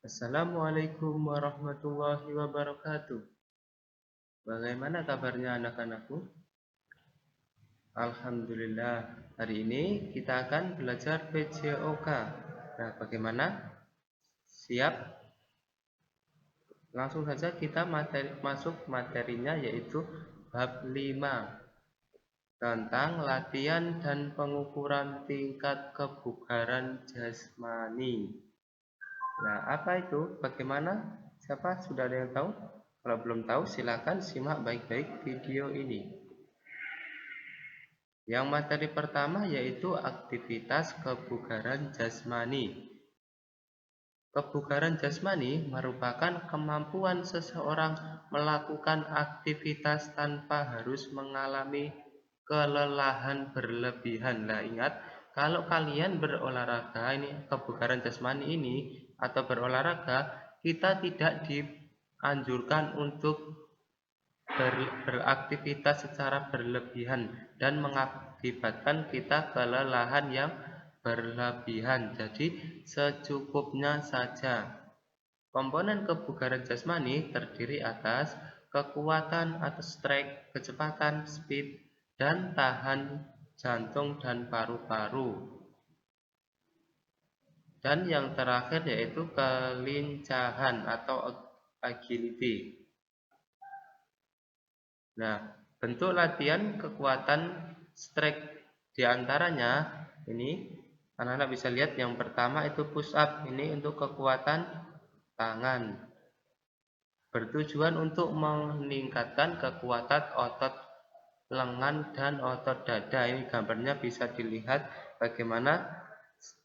Assalamualaikum warahmatullahi wabarakatuh. Bagaimana kabarnya anak-anakku? Alhamdulillah. Hari ini kita akan belajar PJOK. Nah, bagaimana? Siap? Langsung saja kita masuk materinya, yaitu bab 5 tentang latihan dan pengukuran tingkat kebugaran jasmani. Nah, apa itu? Bagaimana? Siapa sudah ada yang tahu? Kalau belum tahu, silakan simak baik-baik video ini. Yang materi pertama yaitu aktivitas kebugaran jasmani. Kebugaran jasmani merupakan kemampuan seseorang melakukan aktivitas tanpa harus mengalami kelelahan berlebihan. Nah, ingat, kalau kalian berolahraga ini, kebugaran jasmani ini atau berolahraga, kita tidak dianjurkan untuk beraktivitas secara berlebihan dan mengakibatkan kita kelelahan yang berlebihan. Jadi secukupnya saja. Komponen kebugaran jasmani terdiri atas kekuatan atau strength, kecepatan, speed, dan tahan jantung dan paru-paru. Dan yang terakhir yaitu kelincahan atau agility. Nah, bentuk latihan kekuatan strength diantaranya ini anak-anak bisa lihat. Yang pertama itu push up, ini untuk kekuatan tangan, bertujuan untuk meningkatkan kekuatan otot lengan dan otot dada. Ini gambarnya bisa dilihat bagaimana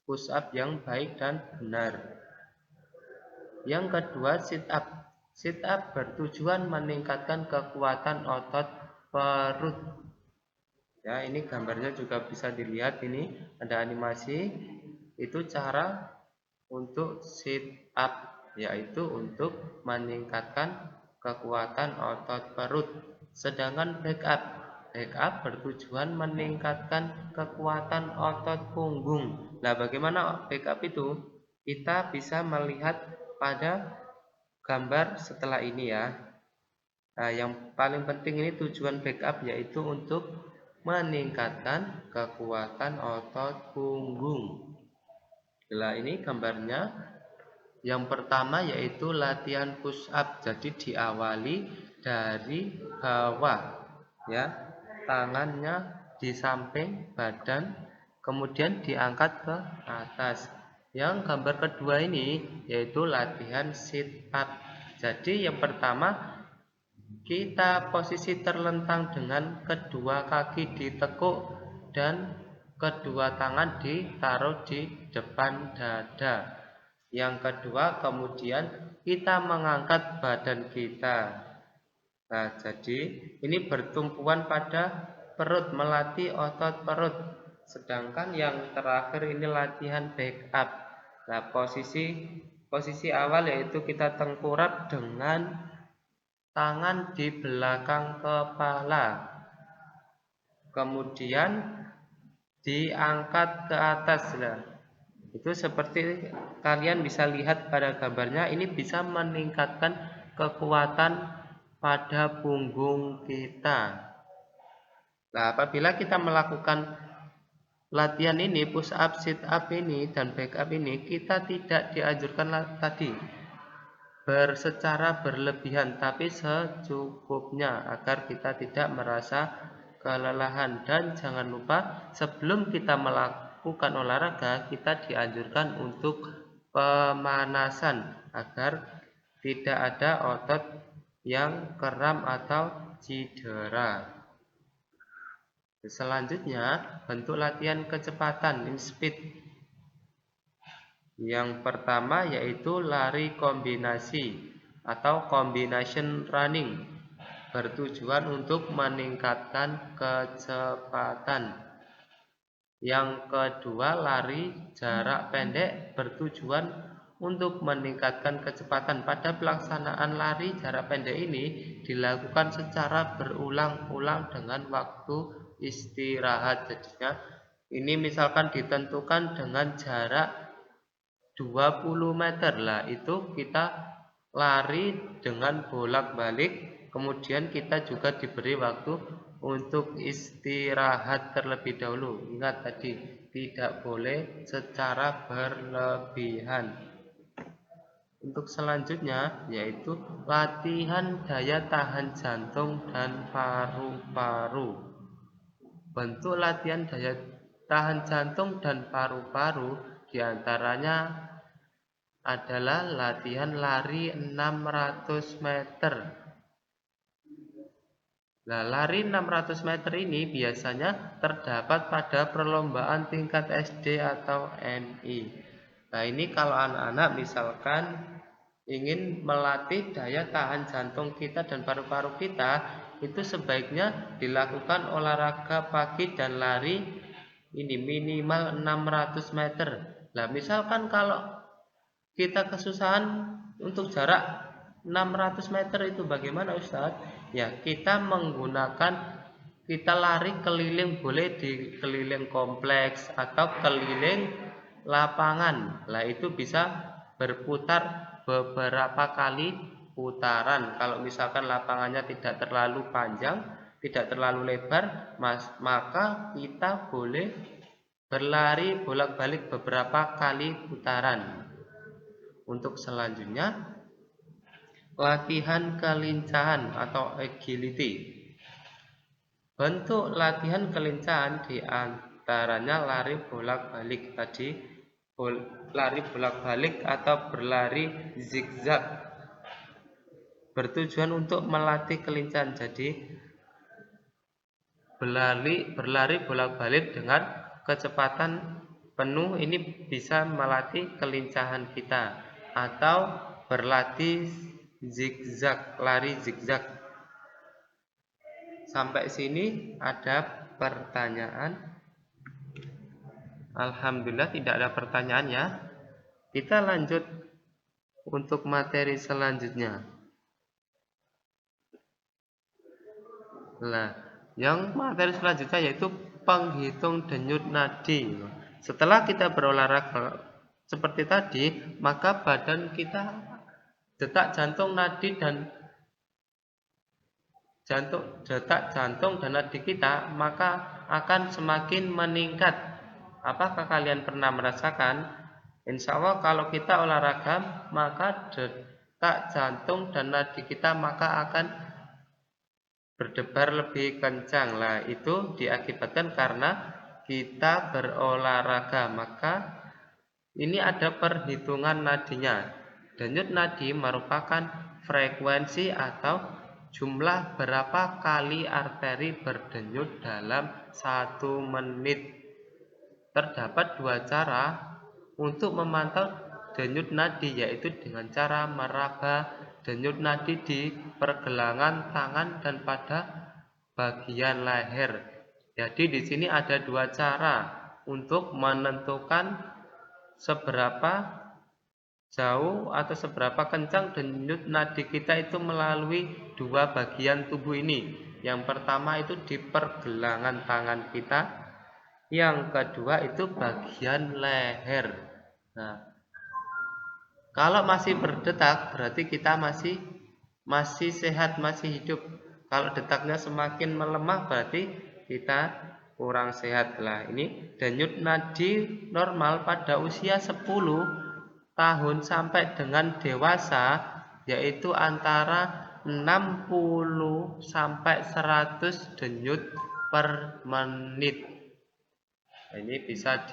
push up yang baik dan benar. Yang kedua sit up. Sit up bertujuan meningkatkan kekuatan otot perut. Ya, ini gambarnya juga bisa dilihat, ini ada animasi. Itu cara untuk sit up, yaitu untuk meningkatkan kekuatan otot perut. Sedangkan back up. Back up bertujuan meningkatkan kekuatan otot punggung. Nah, bagaimana back up itu? Kita bisa melihat pada gambar setelah ini ya. Nah, yang paling penting ini tujuan backup yaitu untuk meningkatkan kekuatan otot punggung. Nah, ini gambarnya. Yang pertama yaitu latihan push up. Jadi diawali dari bawah ya. Tangannya di samping badan, kemudian diangkat ke atas. Yang gambar kedua ini yaitu latihan sit up. Jadi yang pertama kita posisi terlentang dengan kedua kaki ditekuk dan kedua tangan ditaruh di depan dada. Yang kedua kemudian kita mengangkat badan kita. Nah, jadi ini bertumpuan pada perut, melatih otot perut. Sedangkan yang terakhir ini latihan back up. Nah, posisi awal yaitu kita tengkurap dengan tangan di belakang kepala. Kemudian diangkat ke atas. Nah, itu seperti kalian bisa lihat pada gambarnya, ini bisa meningkatkan kekuatan pada punggung kita. Nah, apabila kita melakukan latihan ini, push up, sit up ini, dan back up ini, kita tidak dianjurkan tadi secara berlebihan, tapi secukupnya agar kita tidak merasa kelelahan. Dan jangan lupa sebelum kita melakukan olahraga, kita dianjurkan untuk pemanasan agar tidak ada otot yang kram atau cedera. Selanjutnya bentuk latihan kecepatan, speed. Yang pertama yaitu lari kombinasi atau combination running, bertujuan untuk meningkatkan kecepatan. Yang kedua lari jarak pendek, bertujuan untuk meningkatkan kecepatan. Pada pelaksanaan lari jarak pendek ini dilakukan secara berulang-ulang dengan waktu istirahat. Jadinya ini misalkan ditentukan dengan jarak 20 meter lah, itu kita lari dengan bolak-balik, kemudian kita juga diberi waktu untuk istirahat terlebih dahulu. Ingat tadi, tidak boleh secara berlebihan. Untuk selanjutnya yaitu latihan daya tahan jantung dan paru-paru. Bentuk latihan daya tahan jantung dan paru-paru diantaranya adalah latihan lari 600 meter. Nah, lari 600 meter ini biasanya terdapat pada perlombaan tingkat SD atau MI. Nah, ini kalau anak-anak misalkan ingin melatih daya tahan jantung kita dan paru-paru kita, itu sebaiknya dilakukan olahraga pagi dan lari ini minimal 600 meter. Nah, misalkan kalau kita kesusahan untuk jarak 600 meter itu bagaimana Ustadz? Ya, kita lari keliling, boleh di keliling kompleks atau keliling lapangan. Lah itu bisa berputar beberapa kali putaran. Kalau misalkan lapangannya tidak terlalu panjang, tidak terlalu lebar, maka kita boleh berlari bolak-balik beberapa kali putaran. Untuk selanjutnya latihan kelincahan atau agility. Bentuk latihan kelincahan diantaranya lari bolak-balik tadi, lari bolak-balik atau berlari zigzag, bertujuan untuk melatih kelincahan. Jadi berlari bolak-balik dengan kecepatan penuh ini bisa melatih kelincahan kita. Atau berlatih zigzag, lari zigzag. Sampai sini ada pertanyaan? Alhamdulillah tidak ada pertanyaan ya. Kita lanjut untuk materi selanjutnya. Nah, yang materi selanjutnya yaitu penghitung denyut nadi. Setelah kita berolahraga seperti tadi, maka badan kita, detak jantung, nadi dan detak jantung dan nadi kita maka akan semakin meningkat. Apakah kalian pernah merasakan? Insya Allah kalau kita olahraga maka detak jantung dan nadi kita maka akan berdebar lebih kencang. Lah itu diakibatkan karena kita berolahraga. Maka ini ada perhitungan nadinya. Denyut nadi merupakan frekuensi atau jumlah berapa kali arteri berdenyut dalam 1 menit. Terdapat 2 cara untuk memantau denyut nadi, yaitu dengan cara meraba denyut nadi di pergelangan tangan dan pada bagian leher. Jadi di sini ada 2 cara untuk menentukan seberapa jauh atau seberapa kencang denyut nadi kita itu melalui 2 bagian tubuh ini. Yang pertama itu di pergelangan tangan kita, yang kedua itu bagian leher. Nah, kalau masih berdetak berarti kita masih sehat, masih hidup. Kalau detaknya semakin melemah berarti kita kurang sehat. Lah ini denyut nadi normal pada usia 10 tahun sampai dengan dewasa yaitu antara 60 sampai 100 denyut per menit. Nah, ini bisa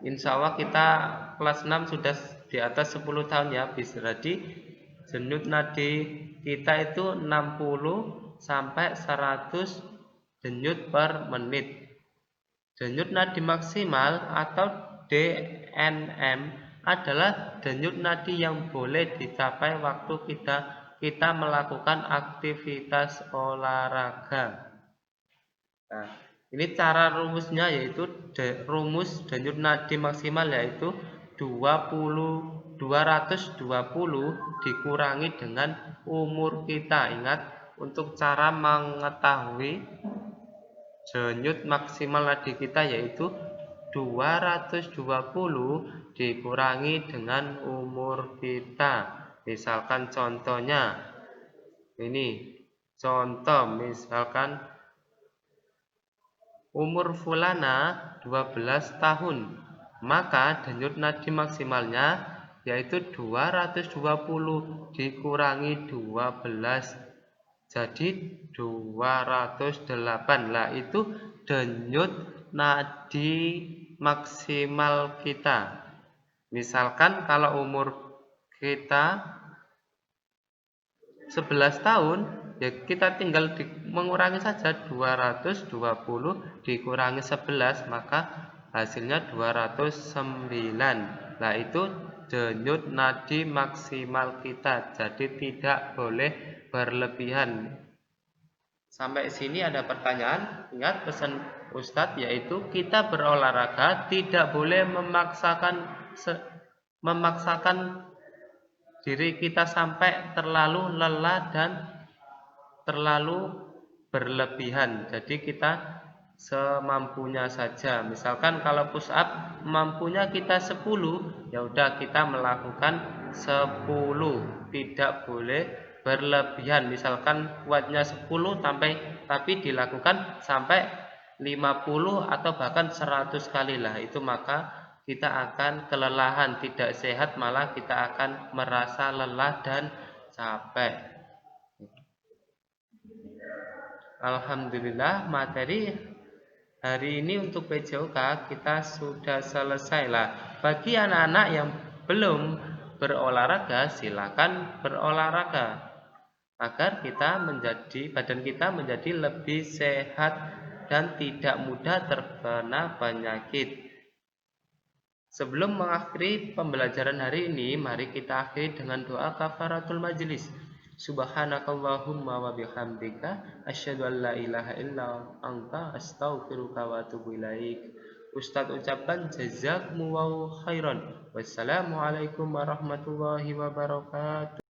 insya Allah kita kelas 6 sudah di atas 10 tahun ya, bisa jadi denyut nadi kita itu 60 sampai 100 denyut per menit. Denyut nadi maksimal atau DNM adalah denyut nadi yang boleh dicapai waktu kita melakukan aktivitas olahraga. Nah, ini cara rumusnya yaitu rumus denyut nadi maksimal yaitu 220 dikurangi dengan umur kita. Ingat, untuk cara mengetahui denyut maksimal nadi kita yaitu 220 dikurangi dengan umur kita. Misalkan contohnya ini, contoh misalkan umur fulana 12 tahun, maka denyut nadi maksimalnya yaitu 220 dikurangi 12, jadi 208. Lah itu denyut nadi maksimal kita. Misalkan kalau umur kita 11 tahun, ya kita tinggal mengurangi saja 220 dikurangi 11, maka hasilnya 209. Nah itu denyut nadi maksimal kita, jadi tidak boleh berlebihan. Sampai sini ada pertanyaan? Ingat pesan Ustadz, yaitu kita berolahraga tidak boleh memaksakan diri kita sampai terlalu lelah dan terlalu berlebihan. Jadi kita semampunya saja. Misalkan kalau push up mampunya kita 10, ya udah kita melakukan 10, tidak boleh berlebihan. Misalkan kuatnya 10 tapi dilakukan sampai 50 atau bahkan 100 kali lah, itu maka kita akan kelelahan, tidak sehat, malah kita akan merasa lelah dan capek. Alhamdulillah, materi hari ini untuk PJOK kita sudah selesai lah. Bagi anak-anak yang belum berolahraga, silakan berolahraga agar badan kita menjadi lebih sehat dan tidak mudah terkena penyakit. Sebelum mengakhiri pembelajaran hari ini, mari kita akhiri dengan doa kafaratul majlis. Subhanakallahumma wa bihamdika asyhadu an la ilaha illa anta astaghfiruka wa atubu ilaik. Ustaz ucapkan jazakumullahu khairan. Wassalamualaikum warahmatullahi wabarakatuh.